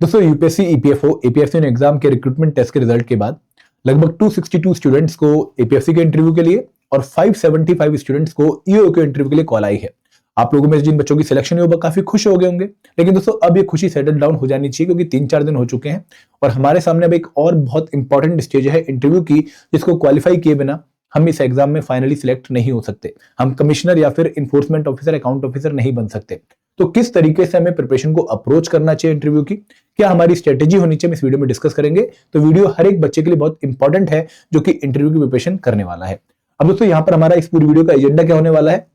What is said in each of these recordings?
दोस्तों UPSC EPFO APFC exam के recruitment test के रिजल्ट के बाद लगभग 262 स्टूडेंट्स को एपीएफसी के इंटरव्यू के लिए और 575 स्टूडेंट्स को ईओ के इंटरव्यू के लिए कॉल आई है। आप लोगों में जिन बच्चों की सिलेक्शन हुई वो काफी खुश हो गए होंगे, लेकिन दोस्तों अब ये खुशी सेटल डाउन हो जानी चाहिए क्योंकि 3-4 दिन हो चुके हैं और हमारे सामने अब एक और बहुत इंपॉर्टेंट स्टेज है इंटरव्यू की, जिसको क्वालिफाई किए बिना हम इस एग्जाम में फाइनली सिलेक्ट नहीं हो सकते। हम कमिश्नर या फिर इन्फोर्समेंट ऑफिसर, अकाउंट ऑफिसर नहीं बन सकते। तो किस तरीके से हमें प्रिपरेशन को अप्रोच करना चाहिए इंटरव्यू की, क्या हमारी स्ट्रेटेजी होनी चाहिए, हम इस वीडियो में डिस्कस करेंगे। तो वीडियो हर एक बच्चे के लिए बहुत इंपॉर्टेंट है जो कि इंटरव्यू की प्रिपरेशन करने वाला है। अब दोस्तों यहाँ पर हमारा इस पूरी वीडियो का एजेंडा क्या होने वाला है।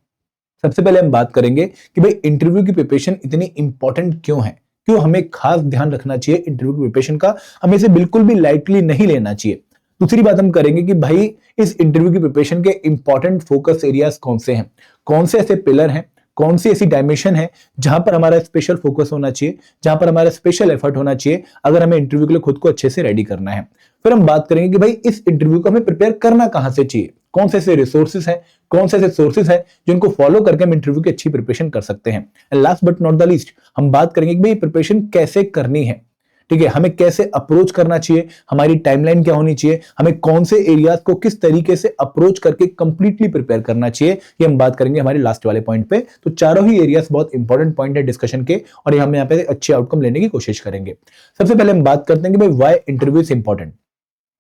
सबसे पहले हम बात करेंगे कि भाई इंटरव्यू की प्रिपरेशन इतनी इंपॉर्टेंट क्यों है, क्यों हमें खास ध्यान रखना चाहिए इंटरव्यू की प्रिपरेशन का, हमें इसे बिल्कुल भी लाइटली नहीं लेना चाहिए। दूसरी बात हम करेंगे कि भाई इस इंटरव्यू की प्रिपरेशन के इंपॉर्टेंट फोकस एरियाज कौन से हैं, कौन से ऐसे पिलर हैं, कौन सी ऐसी डायमेंशन है जहां पर हमारा स्पेशल फोकस होना चाहिए, जहां पर हमारा स्पेशल एफर्ट होना चाहिए अगर हमें इंटरव्यू के लिए खुद को अच्छे से रेडी करना है। फिर हम बात करेंगे कि भाई इस इंटरव्यू को हमें प्रिपेयर करना कहां से चाहिए, कौन से ऐसे रिसोर्सेज हैं, कौन से ऐसे सोर्सेज हैं जिनको फॉलो करके हम इंटरव्यू की अच्छी प्रिपरेशन कर सकते हैं। And last but not the least हम बात करेंगे कि भाई प्रिपरेशन कैसे करनी है, ठीक है, हमें कैसे अप्रोच करना चाहिए, हमारी टाइमलाइन क्या होनी चाहिए, हमें कौन से एरियाज को किस तरीके से अप्रोच करके कंप्लीटली प्रिपेयर करना चाहिए, ये हम बात करेंगे हमारे लास्ट वाले पॉइंट पे। तो चारों ही एरियाज बहुत इंपॉर्टेंट पॉइंट है डिस्कशन के और हम यहाँ पे अच्छे आउटकम लेने की कोशिश करेंगे। सबसे पहले हम बात करते हैं कि भाई व्हाई इंटरव्यू इज इंपॉर्टेंट।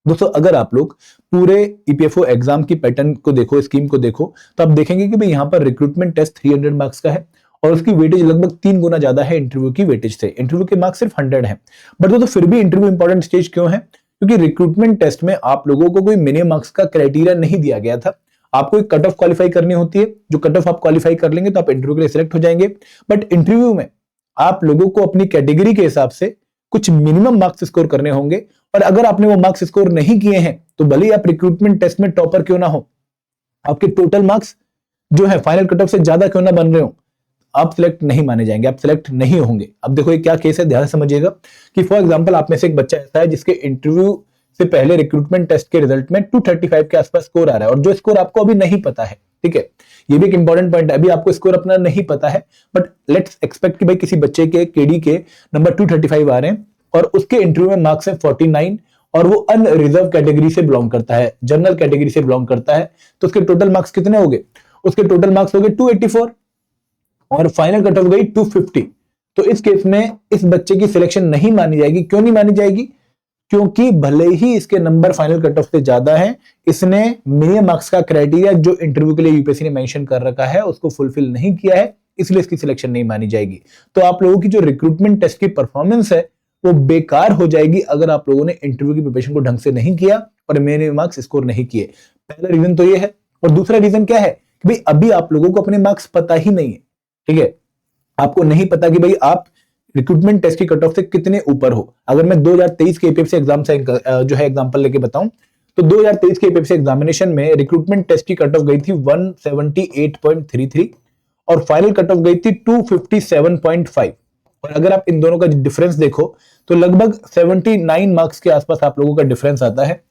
दोस्तों अगर आप लोग पूरे ईपीएफओ एग्जाम की पैटर्न को देखो, स्कीम को देखो, तो आप देखेंगे कि भाई यहाँ पर रिक्रूटमेंट टेस्ट 300 मार्क्स का है और उसकी वेटेज लगभग 3 गुना ज्यादा है इंटरव्यू की वेटेज से। इंटरव्यू के मार्क्स सिर्फ 100 है, बट दोस्तों फिर भी इंटरव्यू इंपॉर्टेंट स्टेज क्यों है, क्योंकि रिक्रूटमेंट टेस्ट में आप लोगों को कोई मिनिमम मार्क्स का क्राइटेरिया नहीं दिया गया था। आपको एक कट ऑफ क्वालिफाई करनी होती है, जो कट ऑफ आप क्वालिफाई कर लेंगे तो आप इंटरव्यू के लिए सिलेक्ट हो जाएंगे। बट इंटरव्यू में आप लोगों को अपनी कैटेगरी के हिसाब से कुछ मिनिमम मार्क्स स्कोर करने होंगे और अगर आपने वो मार्क्स स्कोर नहीं किए हैं तो भले ही आप रिक्रूटमेंट टेस्ट में टॉपर क्यों ना हो, आपके टोटल मार्क्स जो है फाइनल कट ऑफ से ज्यादा क्यों ना बन रहे हो, आप सिलेक्ट नहीं माने जाएंगे, आप सिलेक्ट नहीं होंगे। अब देखो ये क्या केस है, ध्यान से समझिएगा कि फॉर एग्जांपल आप में से एक बच्चा ऐसा है जिसके इंटरव्यू से पहले रिक्रूटमेंट टेस्ट के रिजल्ट में 235 के आसपास स्कोर आ रहा है और जो स्कोर आपको अभी नहीं पता है, ठीक है, ये भी एक इंपॉर्टेंट पॉइंट है, अभी आपको स्कोर अपना नहीं पता है, बट लेट्स एक्सपेक्ट कि भाई किसी बच्चे के केडी के नंबर 235 आ रहे हैं और उसके इंटरव्यू में मार्क्स है 49 और वो अनरिजर्व कैटेगरी से बिलोंग करता है, जनरल कैटेगरी से बिलोंग करता है, तो उसके टोटल मार्क्स कितने हो गए, उसके टोटल मार्क्स हो गए 284 और फाइनल कट ऑफ गई 250। तो इस केस में इस बच्चे की सिलेक्शन नहीं मानी जाएगी। क्यों नहीं मानी जाएगी, क्योंकि भले ही इसके नंबर फाइनल कट ऑफ से ज्यादा है, इसने मिनिमम मार्क्स का क्राइटेरिया जो इंटरव्यू के लिए यूपीएससी ने मेंशन कर रखा है उसको फुलफिल नहीं किया है, इसलिए इसकी सिलेक्शन नहीं मानी जाएगी। तो आप लोगों की जो रिक्रूटमेंट टेस्ट की परफॉर्मेंस है वो बेकार हो जाएगी अगर आप लोगों ने इंटरव्यू की प्रिपरेशन को ढंग से नहीं किया और मिनिमम मार्क्स स्कोर नहीं किए। पहला रीजन तो ये है। और दूसरा रीजन क्या है कि भाई अभी आप लोगों को अपने मार्क्स पता ही नहीं है, ठीक है, आपको नहीं पता कि भाई आप रिक्रूटमेंट टेस्ट की कट ऑफ से कितने ऊपर हो। अगर मैं 2023 के एपीएफसी एग्जाम से जो है एग्जांपल लेके बताऊं तो 2023 के एपीएफसी एग्जामिनेशन में रिक्रूटमेंट टेस्ट की कट ऑफ गई थी 178.33 और फाइनल कट ऑफ गई थी 257.5 और अगर आप इन दोनों का डिफरेंस देखो तो लगभग 79 मार्क्स के आसपास आप लोगों का डिफरेंस आता है।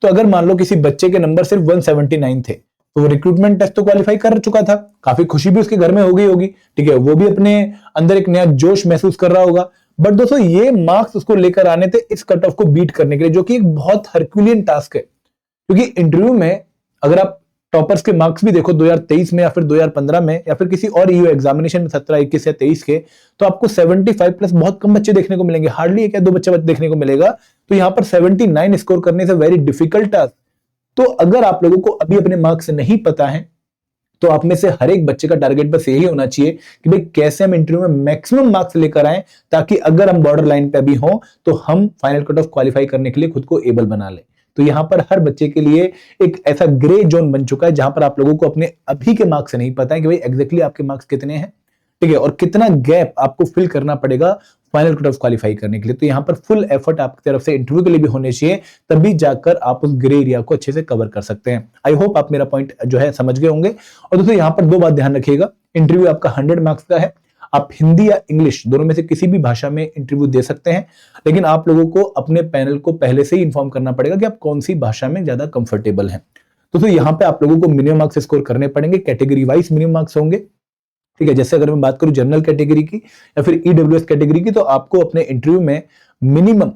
तो अगर मान लो किसी बच्चे के नंबर सिर्फ 179 थे तो वो रिक्रूटमेंट टेस्ट तो क्वालिफाई कर चुका था, काफी खुशी भी उसके घर में हो गई होगी, ठीक है, वो भी अपने अंदर एक नया जोश महसूस कर रहा होगा। बट दोस्तों ये मार्क्स उसको लेकर आने थे इस कट ऑफ को बीट करने के लिए, जो कि एक बहुत हरक्यूलियन टास्क है, क्योंकि इंटरव्यू में अगर आप टॉपर्स के मार्क्स भी देखो 2023 में या फिर 2015 में या फिर किसी और ईयू एग्जामिनेशन में 17, 21 या 23 के, तो आपको 75 प्लस बहुत कम बच्चे देखने को मिलेंगे, हार्डली एक या दो बच्चे देखने को मिलेगा। तो यहाँ पर 79 स्कोर करने से वेरी डिफिकल्ट टास्क। तो अगर आप लोगों को अभी अपने मार्क्स नहीं पता है तो आप में से हर एक बच्चे का टारगेट बस यही होना चाहिए कि भाई कैसे हम इंटरव्यू में मैक्सिमम मार्क्स लेकर आए ताकि अगर हम बॉर्डर लाइन पे अभी हो तो हम फाइनल कट ऑफ क्वालिफाई करने के लिए खुद को एबल बना ले। तो यहां पर हर बच्चे के लिए एक ऐसा ग्रे जोन बन चुका है जहां पर आप लोगों को अपने अभी के मार्क्स नहीं पता है कि भाई एग्जैक्टली आपके मार्क्स कितने हैं, ठीक है, और कितना गैप आपको फिल करना पड़ेगा फाइनल कट ऑफ क्वालिफाई करने के लिए। तो यहाँ पर फुल एफर्ट आपकी तरफ से इंटरव्यू के लिए भी होने चाहिए, तभी जाकर आप उस ग्रे एरिया को अच्छे से कवर कर सकते हैं। आई होप आप मेरा पॉइंट जो है समझ गए होंगे। और दोस्तों यहाँ पर दो बात ध्यान रखिएगा, इंटरव्यू आपका 100 मार्क्स का है, आप हिंदी या इंग्लिश दोनों में से किसी भी भाषा में इंटरव्यू दे सकते हैं, लेकिन आप लोगों को अपने पैनल को पहले से ही इन्फॉर्म करना पड़ेगा कि आप कौन सी भाषा में ज्यादा कंफर्टेबल हैं। दोस्तों यहाँ पे आप लोगों को मिनिमम मार्क्स स्कोर करने पड़ेंगे, कैटेगरी वाइज मिनिमम मार्क्स होंगे ठीक है। जैसे अगर मैं बात करूं जनरल कैटेगरी की या फिर ईडब्ल्यूएस कैटेगरी की, तो आपको अपने इंटरव्यू में minimum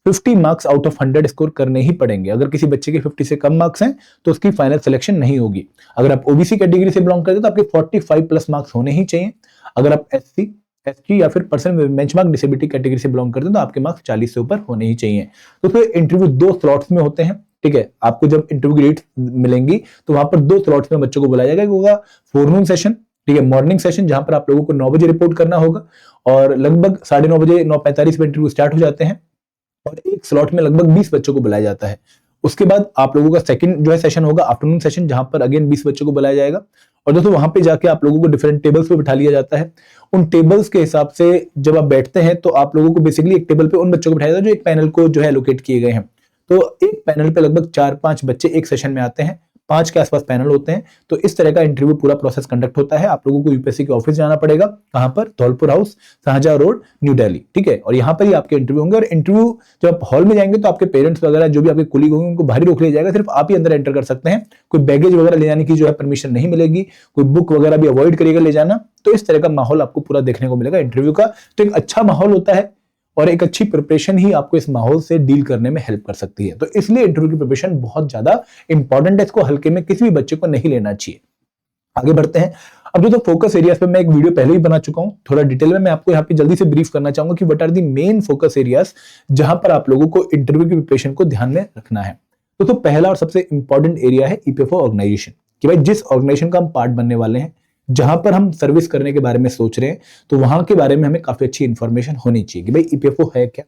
50 marks out of 100 score करने ही पड़ेंगे। अगर किसी बच्चे के 50 से कम मार्क्स हैं तो उसकी फाइनल सिलेक्शन नहीं होगी। अगर आप ओबीसी कैटेगरी से बिलोंग करते हैं तो आपके 45 प्लस मार्क्स होने ही चाहिए। अगर आप एससी, एसटी या फिर पर्सन बेंचमार्क डिसेबिलिटी कैटेगरी से बिलोंग करते हैं तो आपके मार्क्स 40 से ऊपर होने ही चाहिए। तो फिर इंटरव्यू 2 स्लॉट्स में होते हैं, ठीक है। आपको जब इंटरव्यू की डेट मिलेंगी तो वहां पर 2 स्लॉट्स में बच्चों को बुलाया जाएगा। एक होगा फोरनून सेशन, ठीक है, मॉर्निंग सेशन, जहां पर आप लोगों को 9 बजे रिपोर्ट करना होगा और लगभग 9:30 बजे 9:45 में इंटरव्यू स्टार्ट हो जाते हैं और एक स्लॉट में लगभग 20 बच्चों को बुलाया जाता है। उसके बाद आप लोगों का सेकंड जो है सेशन होगा आफ्टरनून सेशन, जहां पर अगेन 20 बच्चों को बुलाया जाएगा और दोस्तों वहां पे जाके आप लोगों को डिफरेंट टेबल्स पे बिठा लिया जाता है। उन टेबल्स के हिसाब से जब आप बैठते हैं तो आप लोगों को बेसिकली एक टेबल पे उन बच्चों को बिठाया जाता है जो एक पैनल को जो है एलोकेट किए गए हैं। तो एक पैनल पे लगभग 4-5 बच्चे एक सेशन में आते हैं, 5 के आसपास पैनल होते हैं। तो इस तरह का इंटरव्यू पूरा प्रोसेस कंडक्ट होता है। आप लोगों को यूपीएससी के ऑफिस जाना पड़ेगा, कहां पर, Dholpur House, Shahjahan Road, New Delhi, ठीक है। और यहाँ पर ही आपके इंटरव्यू होंगे और इंटरव्यू जब आप हॉल में जाएंगे तो आपके पेरेंट्स वगैरह जो भी आपके कुलीग होंगे उनको बाहर रोक लिया जाएगा, सिर्फ आप ही अंदर एंटर कर सकते हैं। कोई बैगेज वगैरह ले जाने की जो है परमिशन नहीं मिलेगी, कोई बुक वगैरह भी अवॉइड करिएगा ले जाना। तो इस तरह का माहौल आपको पूरा देखने को मिलेगा इंटरव्यू का। तो एक अच्छा माहौल होता है और एक अच्छी प्रिपरेशन ही आपको इस माहौल से डील करने में हेल्प कर सकती है। तो इसलिए इंटरव्यू की प्रिपरेशन बहुत ज्यादा इंपॉर्टेंट है, इसको हल्के में किसी भी बच्चे को नहीं लेना चाहिए। आगे बढ़ते हैं। अब जो फोकस एरियाज पे मैं एक वीडियो पहले ही बना चुका हूं, थोड़ा डिटेल में मैं आपको यहाँ पे जल्दी से ब्रीफ करना चाहूंगा कि what are the main focus areas जहां पर आप लोगों को इंटरव्यू की प्रिपरेशन को ध्यान में रखना है। तो पहला और सबसे इंपॉर्टेंट एरिया है ईपीएफओ ऑर्गेनाइजेशन, कि भाई जिस ऑर्गेनाइजेशन का हम पार्ट बनने वाले हैं, जहां पर हम सर्विस करने के बारे में सोच रहे हैं, तो वहां के बारे में हमें काफी अच्छी इंफॉर्मेशन होनी चाहिए कि भाई ईपीएफओ है क्या,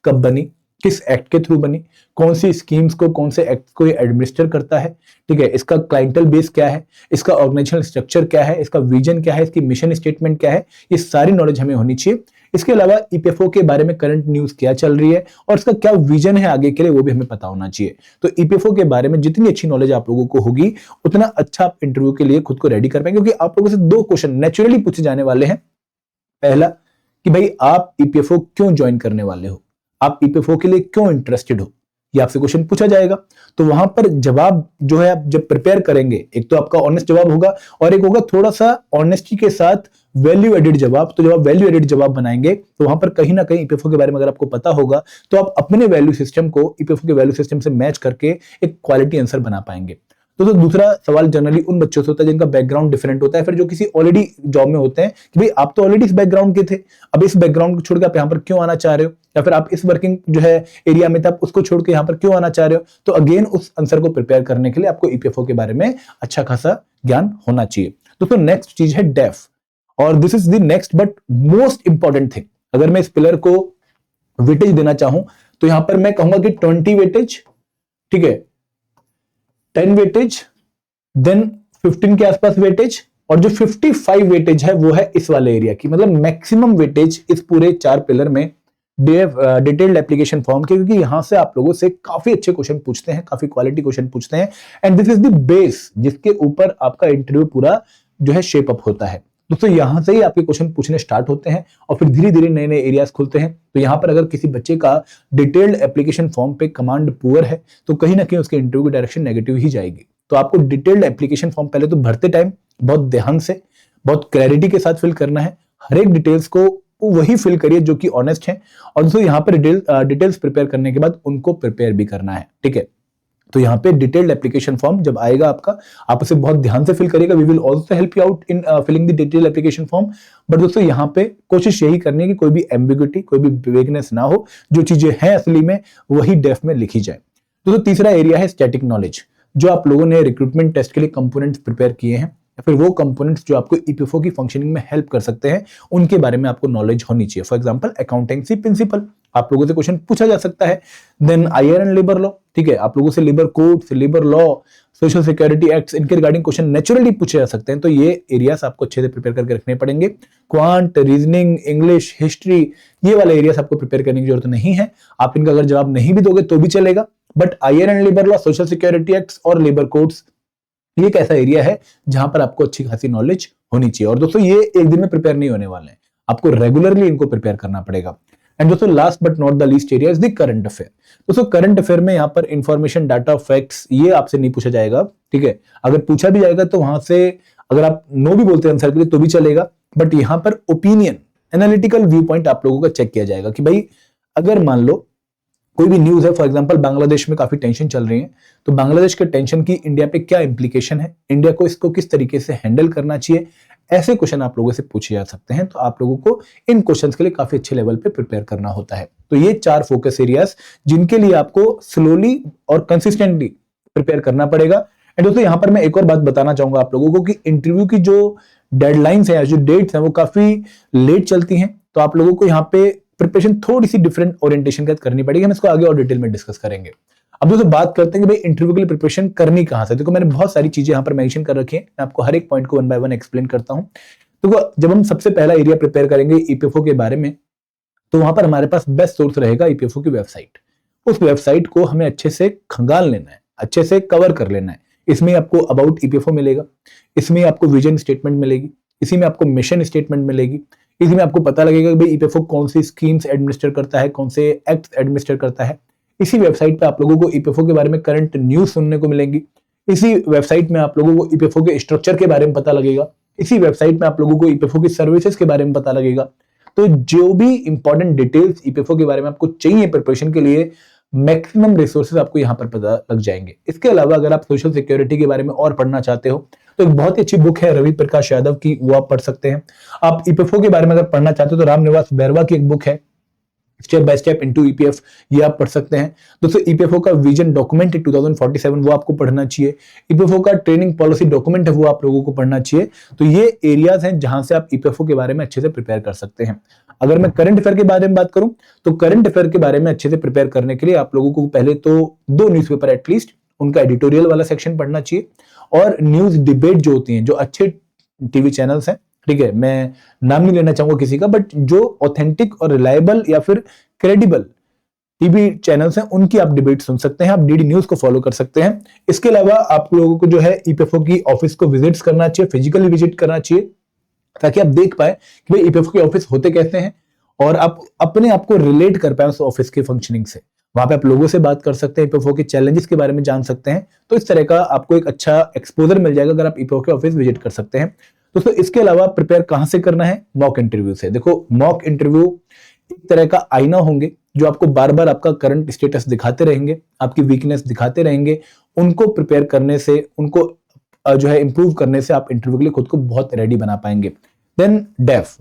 कब बनी, किस एक्ट के थ्रू बनी, कौन सी स्कीम्स को, कौन से एक्ट को ये एडमिनिस्टर करता है, ठीक है, इसका क्लाइंटल बेस क्या है, इसका ऑर्गेनाइजेशनल स्ट्रक्चर क्या है, इसका विजन क्या है, इसकी मिशन स्टेटमेंट क्या है, ये सारी नॉलेज हमें होनी चाहिए। इसके अलावा ईपीएफओ के बारे में करंट न्यूज क्या चल रही है और इसका क्या विजन है आगे के लिए, वो भी हमें पता होना चाहिए। तो ईपीएफओ के बारे में जितनी अच्छी नॉलेज आप लोगों को होगी उतना अच्छा आप इंटरव्यू के लिए खुद को रेडी कर पाएंगे, क्योंकि आप लोगों से 2 क्वेश्चन नेचुरली पूछे जाने वाले हैं। पहला कि भाई आप ईपीएफओ क्यों ज्वाइन करने वाले हो, आप ईपीएफओ के लिए क्यों इंटरेस्टेड हो, ये आपसे क्वेश्चन पूछा जाएगा। तो वहां पर जवाब जो है आप जब प्रिपेयर करेंगे, एक तो आपका ऑनेस्ट जवाब होगा और एक होगा थोड़ा सा ऑनेस्टी के साथ वैल्यू एडेड जवाब। तो जब आप वैल्यू एडेड जवाब बनाएंगे तो वहां पर कहीं ना कहीं ईपीएफओ के बारे में अगर आपको पता होगा तो आप अपने वैल्यू सिस्टम को ईपीएफओ के वैल्यू सिस्टम से मैच करके एक क्वालिटी आंसर बना पाएंगे। तो दूसरा सवाल जनरली उन बच्चों से होता है जिनका बैकग्राउंड डिफरेंट होता है, फिर जो किसी ऑलरेडी जॉब में होते हैं कि भाई आप तो ऑलरेडी इस बैकग्राउंड के थे, अब इस बैकग्राउंड को छोड़ के आप यहाँ पर क्यों आना चाह रहे हो, या फिर आप इस वर्किंग जो है एरिया में थे आप उसको छोड़ के यहाँ पर क्यों आना चाह रहे हो। तो अगेन उस आंसर को प्रिपेयर करने के लिए आपको ईपीएफओ के बारे में अच्छा खासा ज्ञान होना चाहिए। तो नेक्स्ट चीज है डेफ, और this is the next but most important thing. अगर मैं इस पिलर को वेटेज देना चाहूं तो यहां पर मैं कहूंगा कि 20 वेटेज, ठीक है, 10 वेटेज, देन 15 के आसपास वेटेज, और जो 55 वेटेज है वो है इस वाले एरिया की। मतलब मैक्सिमम वेटेज इस पूरे 4 पिलर में डिटेल्ड एप्लीकेशन फॉर्म के, क्योंकि यहां से आप लोगों से काफी अच्छे क्वेश्चन पूछते हैं, काफी क्वालिटी क्वेश्चन पूछते हैं, and this is the base जिसके ऊपर आपका इंटरव्यू पूरा जो है शेप अप होता है। दोस्तों यहां से ही आपके क्वेश्चन पूछने स्टार्ट होते हैं और फिर धीरे धीरे नए नए एरियाज खुलते हैं। तो यहां पर अगर किसी बच्चे का डिटेल्ड एप्लीकेशन फॉर्म पे कमांड पुअर है तो कहीं ना कहीं उसके इंटरव्यू की डायरेक्शन नेगेटिव ही जाएगी। तो आपको डिटेल्ड एप्लीकेशन फॉर्म पहले तो भरते टाइम बहुत ध्यान से, बहुत क्लैरिटी के साथ फिल करना है। हर एक डिटेल्स को वही फिल करिए जो कि ऑनेस्ट है, और दोस्तों यहाँ पर डिटेल्स प्रिपेयर करने के बाद उनको प्रिपेयर भी करना है, ठीक है। तो यहाँ पे डिटेल्ड एप्लीकेशन फॉर्म जब आएगा आपका, आप उसे बहुत ध्यान से फिल करिएगा। We will also help you out in filling the detailed application form. But दोस्तों यहाँ पे कोशिश यही करनी है कि कोई भी एम्बिग्युइटी, कोई भी वेगनेस ना हो, जो चीजें हैं असली में वही डेफ में लिखी जाए। दोस्तों तीसरा एरिया है स्टैटिक नॉलेज। जो आप लोगों ने रिक्रूटमेंट टेस्ट के लिए कंपोनेंट्स प्रिपेयर किए हैं या फिर वो कंपोनेंट्स जो आपको ईपीएफओ की फंक्शनिंग में हेल्प कर सकते हैं, उनके बारे में आपको नॉलेज होनी चाहिए। फॉर एग्जांपल अकाउंटेंसी प्रिंसिपल, आप लोगों से क्वेश्चन पूछा जा सकता है। Then IR and labour law, ठीक है, आप लोगों से labour code, labour law, social security act, इनके रिगार्डिंग क्वेश्चन नेचुरली पूछे जा सकते हैं। तो ये एरियाज आपको अच्छे से प्रिपेयर करके रखने पड़ेंगे। क्वांट, रीजनिंग, इंग्लिश, हिस्ट्री, ये वाले एरियाज आपको प्रिपेयर करने की जरूरत नहीं है। आप इनका अगर जवाब नहीं भी दोगे तो भी चलेगा, but IR and labour law, social security act और लेबर कोड्स, ये एक ऐसा एरिया है जहां पर आपको अच्छी खासी नॉलेज होनी चाहिए। और दोस्तों ये एक दिन में प्रिपेयर नहीं होने वाले हैं, आपको रेगुलरली इनको प्रिपेयर करना पड़ेगा। एंड दोस्तों last but not the least area is the current affair. दोस्तों करंट अफेयर में यहाँ पर इंफॉर्मेशन, डाटा, फैक्ट्स, ये आपसे नहीं पूछा जाएगा, ठीक है। अगर पूछा भी जाएगा तो वहां से अगर आप नो भी बोलते हैं आंसर के लिए तो भी चलेगा, बट यहां पर ओपिनियन, एनालिटिकल व्यू पॉइंट आप लोगों का चेक किया जाएगा कि भाई अगर मान लो कोई भी न्यूज है, फॉर एग्जांपल बांग्लादेश में काफी टेंशन चल रही है, तो बांग्लादेश के टेंशन की इंडिया पे क्या इंप्लीकेशन है, इंडिया को इसको किस तरीके से हैंडल करना चाहिए, ऐसे क्वेश्चन आप लोगों से पूछे जा सकते हैं। तो आप लोगों को इन क्वेश्चंस के लिए काफी अच्छे लेवल पे प्रिपेयर करना होता है। तो ये 4 फोकस एरियाज जिनके लिए आपको स्लोली और कंसिस्टेंटली प्रिपेयर करना पड़ेगा। एंड दोस्तों यहां पर मैं एक और बात बताना चाहूंगा आप लोगों को कि इंटरव्यू की जो डेडलाइंस है या जो डेट्स हैं वो काफी लेट चलती हैं, तो आप लोगों को यहाँ पे प्रिपरेशन थोड़ी सी डिफरेंट ओरिएंटेशन के साथ करनी पड़ेगी। हम इसको आगे और डिटेल में डिस्कस करेंगे। अब दोस्तों बात करते हैं कि भाई इंटरव्यू के लिए प्रिपरेशन करनी कहां से। देखो मैंने बहुत सारी चीजें यहाँ पर मेंशन कर रखी है, मैं आपको हर एक पॉइंट को 1 बाय 1 एक्सप्लेन करता हूं। तो जब हम सबसे पहला एरिया प्रिपेयर करेंगे ईपीएफओ के बारे में, तो वहां पर हमारे पास बेस्ट सोर्स रहेगा ईपीएफओ की वेबसाइट। उस वेबसाइट को हमें अच्छे से खंगाल लेना है, अच्छे से कवर कर लेना है। इसमें आपको अबाउट ईपीएफओ मिलेगा, इसमें आपको विजन स्टेटमेंट मिलेगी, इसी में आपको मिशन स्टेटमेंट मिलेगी, इसी में आपको पता लगेगा कि भाई ईपीएफओ कौन सी स्कीम्स एडमिनिस्टर करता है, कौन से एक्ट्स एडमिनिस्टर करता है। इसी वेबसाइट पे आप लोगों को ईपीएफओ के बारे में करंट न्यूज सुनने को मिलेंगी। इसी वेबसाइट में आप लोगों को ईपीएफओ के स्ट्रक्चर के बारे में पता लगेगा। इसी वेबसाइट में आप लोगों को ईपीएफओ की सर्विसेज के बारे में पता लगेगा। तो जो भी इंपॉर्टेंट डिटेल्स ईपीएफओ के बारे में आपको चाहिए प्रिपरेशन के लिए, मैक्सिमम रिसोर्सेज आपको यहाँ पर पता लग जाएंगे। इसके अलावा अगर आप सोशल सिक्योरिटी के बारे में और पढ़ना चाहते हो तो एक बहुत ही अच्छी बुक है रवि प्रकाश यादव की, वो आप पढ़ सकते हैं। आप ईपीएफओ के बारे में अगर पढ़ना चाहते हो तो रामनिवास बैरवा की एक बुक है step by step into EPF, ये आप पढ़ सकते हैं। दोस्तों ईपीएफओ का विजन डॉक्यूमेंट है 2047, वो आपको पढ़ना चाहिए। ईपीएफओ का ट्रेनिंग पॉलिसी डॉक्यूमेंट है, वो आप लोगों को पढ़ना चाहिए। तो ये एरियाज हैं जहां से आप ईपीएफओ के बारे में अच्छे से प्रिपेयर कर सकते हैं। अगर मैं करंट अफेयर के बारे में बात करूं तो करंट अफेयर के बारे में अच्छे से प्रिपेयर करने के लिए आप लोगों को पहले तो 2 न्यूज़पेपर एटलीस्ट उनका एडिटोरियल वाला सेक्शन पढ़ना चाहिए, और न्यूज डिबेट जो होती हैं, जो अच्छे टीवी चैनल्स हैं, ठीक है, मैं नाम नहीं लेना चाहूंगा किसी का, बट जो ऑथेंटिक और रिलायबल या फिर क्रेडिबल टीवी चैनल्स हैं उनकी आप डिबेट सुन सकते हैं। आप डीडी न्यूज को फॉलो कर सकते हैं। इसके अलावा आप लोगों को जो है ईपीएफओ की ऑफिस को विजिट करना चाहिए, फिजिकली विजिट करना चाहिए, ताकि आप देख पाए कि भाई ईपीएफओ के ऑफिस होते कैसे हैं और आप अपने आप को रिलेट कर पाए उस ऑफिस की फंक्शनिंग से। वहां पे आप लोगों से बात कर सकते हैं, ईपीएफओ के चैलेंजेस के बारे में जान सकते हैं। तो इस तरह का आपको एक अच्छा एक्सपोजर मिल जाएगा अगर आप ईपीएफओ के ऑफिस विजिट कर सकते हैं। दोस्तों इसके अलावा प्रिपेयर कहां से करना है? मॉक इंटरव्यू से। देखो मॉक इंटरव्यू एक तरह का आईना होंगे जो आपको बार बार आपका करंट स्टेटस दिखाते रहेंगे, आपकी वीकनेस दिखाते रहेंगे। उनको प्रिपेयर करने से, उनको जो है इंप्रूव करने से आप इंटरव्यू के लिए खुद को बहुत रेडी बना पाएंगे। Then DAF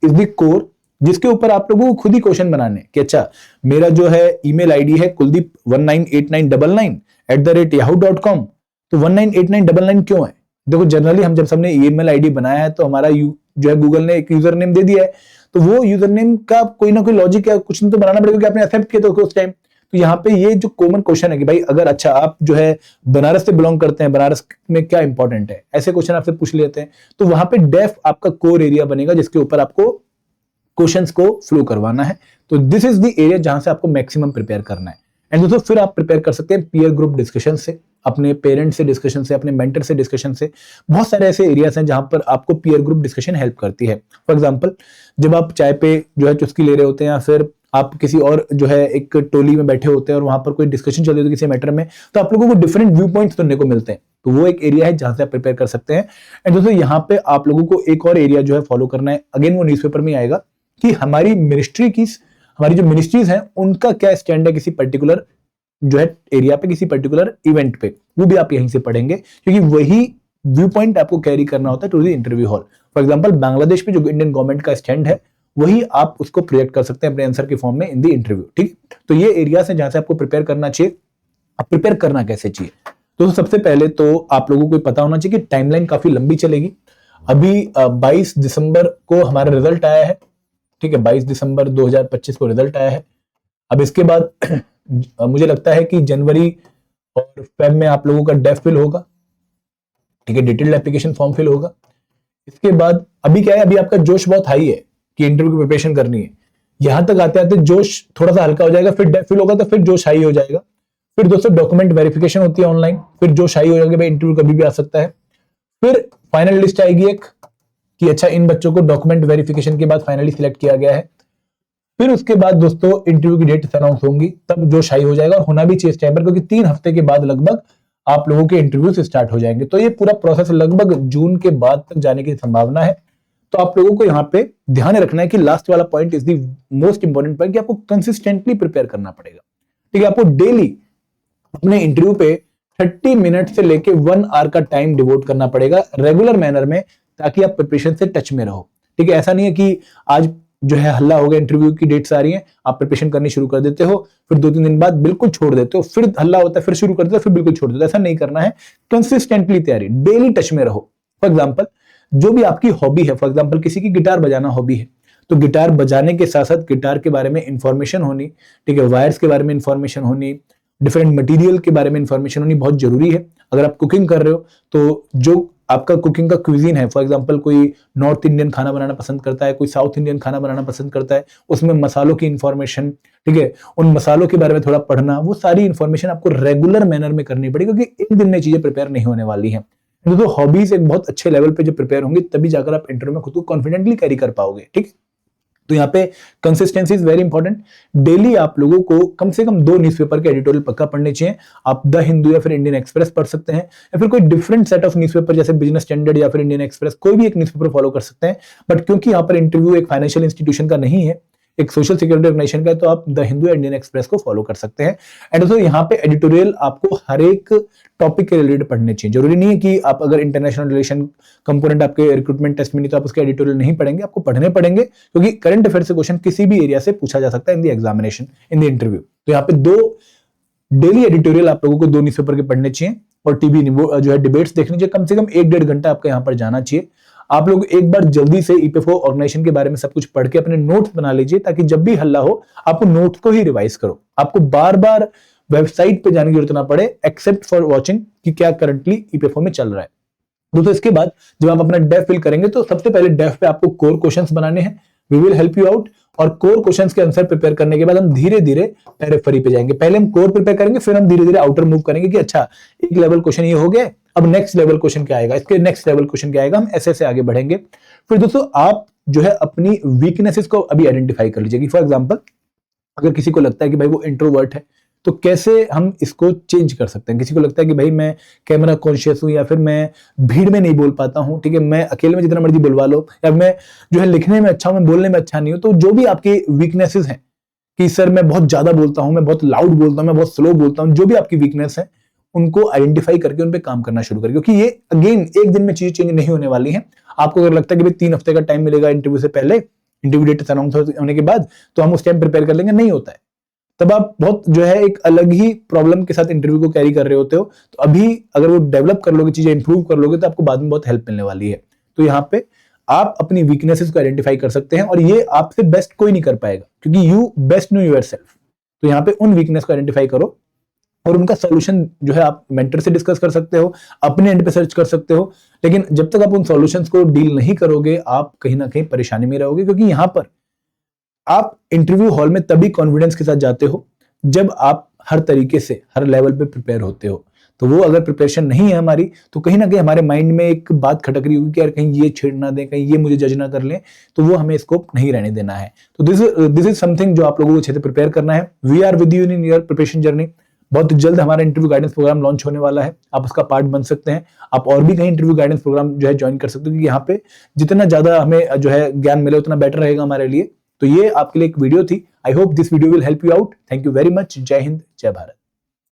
is the core, जिसके ऊपर आप लोगों को खुद ही क्वेश्चन बनाने कि अच्छा मेरा जो है ईमेल आईडी है kuldeep198999@yahoo.com, तो 198999 क्यों है? देखो जनरली हम जब सबने ईमेल आईडी बनाया है तो हमारा जो है गूगल ने एक यूजर नेम दे दिया है, तो वो यूजर नेम का कोई ना कोई लॉजिक या कुछ तो बनाना पड़ेगा कि आपने एक्सेप्ट किया तो उस टाइम। तो यहाँ पे ये जो कॉमन क्वेश्चन है कि भाई अगर अच्छा आप जो है बनारस से बिलोंग करते हैं, बनारस में क्या इंपॉर्टेंट है, ऐसे क्वेश्चन आपसे पूछ लेते हैं। तो वहां पे डेफ आपका कोर एरिया बनेगा जिसके ऊपर आपको क्वेश्चंस को फ्लो करवाना है। तो दिस इज द एरिया जहां से आपको मैक्सिमम प्रिपेयर करना है। एंड दोस्तों फिर आप प्रिपेयर कर सकते हैं पीयर ग्रुप डिस्कशन से, अपने पेरेंट्स से डिस्कशन से, अपने मेंटर से डिस्कशन से। बहुत सारे ऐसे एरियाज हैं जहां पर आपको पीयर ग्रुप डिस्कशन हेल्प करती है। फॉर एग्जांपल जब आप चाय पे जो है चुस्की ले रहे होते हैं, या फिर आप किसी और जो है एक टोली में बैठे होते हैं और वहां पर कोई डिस्कशन चल रही होती है किसी मैटर में, तो आप लोगों को डिफरेंट व्यू पॉइंट्स सुनने को मिलते हैं। तो वो एक एरिया है जहां से आप प्रिपेयर कर सकते हैं। एंड दोस्तों यहाँ पे आप लोगों को एक और एरिया जो है फॉलो करना है, अगेन वो न्यूज़पेपर में आएगा कि हमारी हमारी जो मिनिस्ट्रीज हैं उनका क्या स्टैंड है किसी पर्टिकुलर जो है एरिया पे, किसी पर्टिकुलर इवेंट पे, वो भी आप यहीं से पढ़ेंगे, क्योंकि वही व्यू पॉइंट आपको कैरी करना होता है to the interview hall. For example Bangladesh में जो इंडियन गवर्नमेंट का स्टैंड है वही आप उसको प्रोजेक्ट कर सकते हैं अपने आंसर के फॉर्म में इन द इंटरव्यू। ठीक, तो ये एरिया है जहां से आपको प्रिपेयर करना चाहिए। अब प्रिपेयर करना कैसे चाहिए? तो सबसे पहले तो आप लोगों को पता होना चाहिए कि टाइमलाइन काफी लंबी चलेगी। अभी 22 दिसंबर को हमारा रिजल्ट आया है, ठीक है, 22 दिसंबर 2025 को रिजल्ट आया है। अब इसके बाद मुझे लगता है कि जनवरी और फेब में आप लोगों का डेफ फिल होगा, ठीक है, डिटेल्ड एप्लीकेशन फॉर्म फिल होगा। इसके बाद अभी क्या है, अभी आपका जोश बहुत हाई है कि इंटरव्यू की प्रिपरेशन करनी है। यहां तक आते आते जोश थोड़ा सा हल्का हो जाएगा, फिर डेफ फिल होगा तो फिर जोश हाई हो जाएगा। फिर दोस्तों डॉक्यूमेंट वेरिफिकेशन होती है ऑनलाइन, फिर जोश हाई हो जाएगा, भाई इंटरव्यू कभी भी आ सकता है। फिर फाइनल लिस्ट आएगी एक कि अच्छा इन बच्चों को डॉक्यूमेंट वेरिफिकेशन के बाद फाइनली सिलेक्ट किया गया है। फिर उसके बाद दोस्तों इंटरव्यू की डेट अनाउंस होंगी, तब जो शाही हो जाएगा, होना भी चाहिए इस टाइम पर, क्योंकि 3 हफ्ते के बाद लगभग आप लोगों के इंटरव्यू से स्टार्ट हो जाएंगे। तो ये पूरा प्रोसेस लगभग जून के बाद तक जाने की संभावना है। तो आप लोगों को यहाँ पे ध्यान रखना है कि लास्ट वाला point is the most important point, कि आपको कंसिस्टेंटली प्रिपेयर करना पड़ेगा। ठीक है, आपको डेली अपने इंटरव्यू पे 30 मिनट से लेके 1 आवर का टाइम डिवोट करना पड़ेगा रेगुलर मैनर में, ताकि आप प्रिपरेशन से टच में रहो। ठीक है, ऐसा नहीं है कि आज जो है हल्ला हो गया, इंटरव्यू की डेट्स आ रही हैं, आप प्रिपरेशन करनी शुरू कर देते हो, फिर 2-3 दिन बाद बिल्कुल छोड़ देते हो, फिर हल्ला होता है, फिर शुरू कर देते हो, फिर बिल्कुल छोड़ देते हो। ऐसा नहीं करना है, कंसिस्टेंटली तैयारी, डेली टच में रहो। फॉर एग्जाम्पल, जो भी आपकी हॉबी है, फॉर एग्जाम्पल किसी की गिटार बजाना हॉबी है, तो गिटार बजाने के साथ साथ गिटार के बारे में इंफॉर्मेशन होनी, ठीक है, वायर्स के बारे में इंफॉर्मेशन होनी, डिफरेंट मटेरियल के बारे में इंफॉर्मेशन होनी बहुत जरूरी है। अगर आप कुकिंग कर रहे हो तो जो आपका कुकिंग का क्विजीन है, फॉर एग्जांपल कोई नॉर्थ इंडियन खाना बनाना पसंद करता है, कोई साउथ इंडियन खाना बनाना पसंद करता है, उसमें मसालों की इंफॉर्मेशन, ठीक है, उन मसालों के बारे में थोड़ा पढ़ना, वो सारी इंफॉर्मेशन आपको रेगुलर मैनर में करनी पड़ेगी, क्योंकि एक दिन में चीजें प्रिपेयर नहीं होने वाली हैं। तो हॉबीज एक बहुत अच्छे लेवल पे जब प्रिपेयर होंगी, तभी जाकर आप इंटरव्यू में खुद को कॉन्फिडेंटली कैरी कर पाओगे। ठीक, तो यहाँ पे consistency is very important. Daily आप लोगों को कम से कम 2 न्यूज़पेपर के एडिटोरियल पक्का पढ़ने चाहिए। आप द हिंदू या फिर इंडियन एक्सप्रेस पढ़ सकते हैं, या फिर कोई डिफरेंट सेट ऑफ न्यूज़पेपर जैसे बिजनेस स्टैंडर्ड या फिर इंडियन एक्सप्रेस, कोई भी एक न्यूज़पेपर फॉलो कर सकते हैं। बट क्योंकि यहाँ पर इंटरव्यू एक फाइनेंशियल इंस्टीट्यूशन का नहीं है, एक सोशल सिक्योरिटी ऑर्गेनाइजेशन का है, तो आप द हिंदू या इंडियन एक्सप्रेस को फॉलो कर सकते हैं। एंड ऑल्सो यहाँ पे एडिटोरियल आपको हर एक टॉपिक के रिलेटेड पढ़ने चाहिए। जरूरी नहीं है कि आप अगर इंटरनेशनल रिलेशन कंपोनेंट आपके रिक्रूटमेंट टेस्ट में नहीं, तो आप उसके एडिटोरियल नहीं पढ़ेंगे, आपको पढ़ने पड़ेंगे, क्योंकि करंट अफेयर से क्वेश्चन किसी भी एरिया से पूछा जा सकता है in the examination, in the interview. तो यहाँ पे 2 डेली एडिटोरियल आप लोगों को 2 न्यूज़पेपर के पढ़ने चाहिए, और टीवी जो है डिबेट्स देखनी चाहिए। कम से कम 1-1.5 घंटा आपका यहाँ पर जाना चाहिए। आप लोग एक बार जल्दी से ईपीएफओ ऑर्गेनाइजेशन के बारे में सब कुछ पढ़ के अपने नोट्स बना लीजिए, ताकि जब भी हल्ला हो आपको नोट्स को ही रिवाइज करो, आपको बार बार वेबसाइट पे जाने की जरूरत ना पड़े, एक्सेप्ट फॉर वॉचिंग कि क्या करंटली ईपीएफओ में चल रहा है। दोस्तों, इसके बाद जब आप अपना डेफ फिल करेंगे, तो सबसे पहले डेफ पे आपको कोर क्वेश्चंस बनाने हैं। We will help you out. और कोर क्वेश्चंस के आंसर प्रिपेयर करने के बाद हम धीरे धीरे पेरिफेरी पे जाएंगे। पहले हम कोर प्रिपेयर करेंगे, फिर हम धीरे धीरे आउटर मूव करेंगे कि अच्छा, एक लेवल क्वेश्चन ये हो गया, अब नेक्स्ट लेवल क्वेश्चन क्या आएगा, इसके नेक्स्ट लेवल क्वेश्चन क्या आएगा, हम ऐसे ऐसे आगे बढ़ेंगे। फिर दोस्तों, आप जो है अपनी वीकनेसेस को अभी आइडेंटिफाई कर लीजिए। फॉर एग्जाम्पल, अगर किसी को लगता है कि भाई वो इंट्रोवर्ट है, तो कैसे हम इसको चेंज कर सकते हैं। किसी को लगता है कि भाई मैं कैमरा कॉन्शियस हूं, या फिर मैं भीड़ में नहीं बोल पाता हूं, ठीक है, मैं अकेले में जितना मर्जी बुलवा लो, या मैं जो है लिखने में अच्छा हूं, मैं बोलने में अच्छा नहीं हूं। तो जो भी आपकी वीकनेसेस हैं कि सर मैं बहुत ज्यादा बोलता हूं, मैं बहुत लाउड बोलता हूं, मैं बहुत स्लो बोलता हूं, जो भी आपकी वीकनेस है उनको आइडेंटिफाई करके उन पे काम करना शुरू करें, क्योंकि ये अगेन एक दिन में चीजें चेंज नहीं होने वाली हैं। आपको अगर लगता है कि भाई 3 हफ्ते का टाइम मिलेगा इंटरव्यू से पहले, इंटरव्यू डेट अनाउंस होने के बाद, तो हम उस टाइम प्रिपेयर कर लेंगे, नहीं होता है। तब आप बहुत जो है एक अलग ही प्रॉब्लम के साथ इंटरव्यू को कैरी कर रहे होते हो। तो अभी अगर वो डेवलप कर लोगे, चीजें इंप्रूव कर लोगे, तो आपको बाद में बहुत हेल्प मिलने वाली है। तो यहाँ पे आप अपनी वीकनेसेस को आइडेंटिफाई कर सकते हैं, और ये आपसे बेस्ट कोई नहीं कर पाएगा, क्योंकि यू बेस्ट नो योरसेल्फ। तो यहाँ पे उन वीकनेस को आइडेंटिफाई करो, और उनका सॉल्यूशन जो है आप मेंटर से डिस्कस कर सकते हो, अपने एंड पे सर्च कर सकते हो। लेकिन जब तक आप उन सॉल्यूशंस को डील नहीं करोगे, आप कहीं ना कहीं परेशानी में रहोगे, क्योंकि यहाँ पर आप इंटरव्यू हॉल में तभी कॉन्फिडेंस के साथ जाते हो जब आप हर तरीके से हर लेवल पे प्रिपेयर होते हो। तो वो अगर प्रिपरेशन नहीं है हमारी, तो कहीं ना कहीं हमारे माइंड में एक बात खटक रही होगी कि यार कहीं ये छेड़ ना दें, कहीं ये मुझे जज ना कर लें, तो वो हमें स्कोप नहीं रहने देना है। तो दिस इज समथिंग जो आप लोगों को अच्छे से प्रिपेयर करना है। We are with you in your preparation journey. बहुत जल्द हमारा इंटरव्यू गाइडेंस प्रोग्राम लॉन्च होने वाला है, आप उसका पार्ट बन सकते हैं। आप और भी कहीं इंटरव्यू गाइडेंस प्रोग्राम जो है ज्वाइन कर सकते हो, क्योंकि यहाँ पे जितना ज्यादा हमें जो है ज्ञान मिले उतना बेटर रहेगा हमारे लिए। तो ये आपके लिए एक वीडियो थी। I hope this video will help you out. Thank you very much. जय हिंद, जय भारत।